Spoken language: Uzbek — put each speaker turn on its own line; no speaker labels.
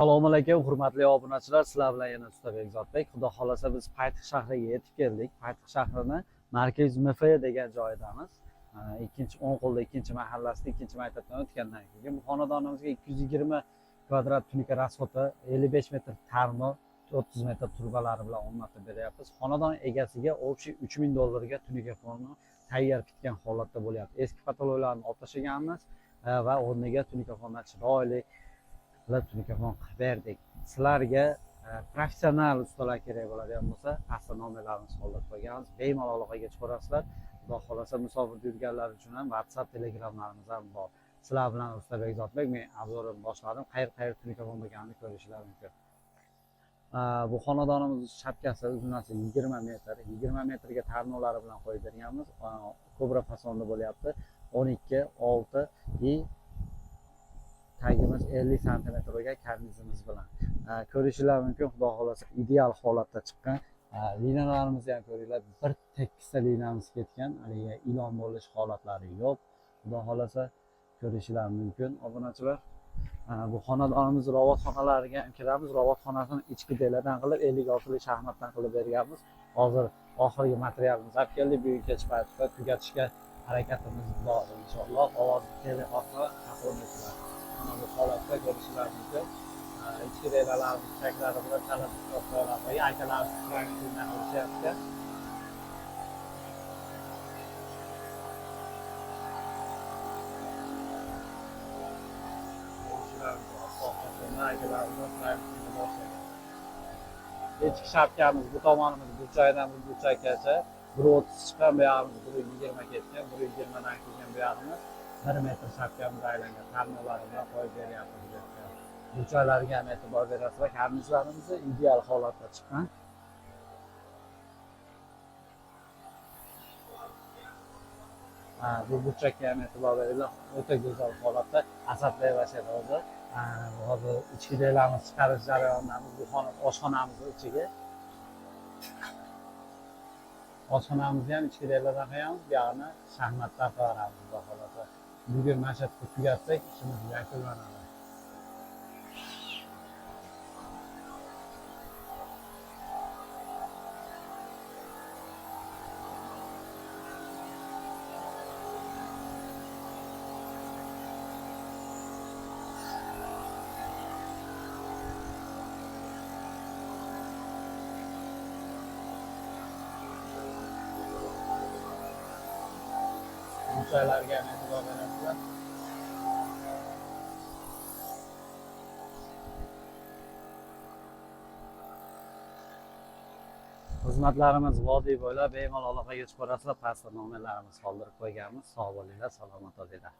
Assalomu alaykum, hurmatli obunachilar. Sizlar bilan yana Ustabek Zotbek. Xudo xolasa biz Paytix shahriga yetib keldik. Paytix shahrini Markaz MF degan joydamiz. Ikkinchi O'nqo'lda ikkinchi mahallasida ikkinchi maktabdan o'tgandan keyin bu xonadonimizga 220 kvadrat tunika rasxoti, 55 metr tarmo, 30 metr turbalari bilan o'rnatib beryapmiz. Xonadon egasiga общий $3000 ga tunika fonni tayyor bitgan holatda bo'lyapti. Eski patologlarni olib tashlaganmiz va o'rniga tunika fondan chiroyli tunikafon qilib berdik. Sizlarga professional ustalar kerak bo'ladigan bo'lsa, pastda nomerlarimizni qoldirib qo'yganmiz. Bemalol aloqaga chiqarasizlar. Xudo xolasa musofirda yurganlar uchun ham WhatsApp, Telegramlarimiz ham bor. Sizlar bilan Ustabek Zotbek, men obzorimni boshladim. Qayerda tunikafon bo'lganini ko'rishingiz mumkin. Bu xonadonimiz shapkasi uzunasi 20 metr. 20 metrga tarnolari bilan qo'yib berganmiz. Kobra fasonda bo'lyapti. 12, 6 и tagimiz 50 cm bo'lgan karnizimiz bilan ko'rishingiz mumkin. Xudo xolasa ideal holatda chiqqan. Linalarimizni ham ko'ringlar, bir tekisda linamiz ketgan, haligi ilon bo'lish holatlari yo'q. Xudo xolasa ko'rishingiz mumkin obunachilar. Bu xonadonimiz robotxonalariga ham kiramiz. Robotxonasini ichki deladan qilib 56 lik shaxmatdan qilib berganmiz. Hozir oxirgi materialimizni olib keldik. Bugun kech paytida tugatishga harakatimiz bor inshaalloh. Ovoz telefonda taqdim mana bu holatda ko'rishingiz mumkin. Ichki deralarimiz chaklari bilan chala qo'yiladi. Akalarimiz bilan ko'rishyapti. Ichki shapkamiz bu tomonimiz burchakdan bu burchakgacha 1.30 chiqqan, bu yog'imiz 1.20 ketgan, 1.20 dan kelgan bu yog'imiz 1 metr shapkamiz aylangan tarmolar bilan qo'yib beryapmiz. Burchaklarga ham e'tibor berasizlar. Karnizlarimiz ideal holatda chiqqan. Bu burchakka ham e'tibor beringlar. O'ta go'zal holatda asablayverishadi hozir. Hozir ichki deralarimizni chiqarish jarayonidamiz. Bu oshxonamizni ichiga. Oshxonamizni ham ichki deralardan qo'yamiz, bu yoqni shaxmatdan qo'yamiz xudo xolasa. Bugun mana shu yerda tugatsak, ishimiz yakunlanadi. Burchaklarga ham e'tibor berasizlar. Xizmatlarimiz vodiy bo'ylab bemalol aloqaga chiqarasizlar. Pastda nomerlarimizni qoldirib qo'yganmiz. Sog' bo'linglar, salomat bo'linglar.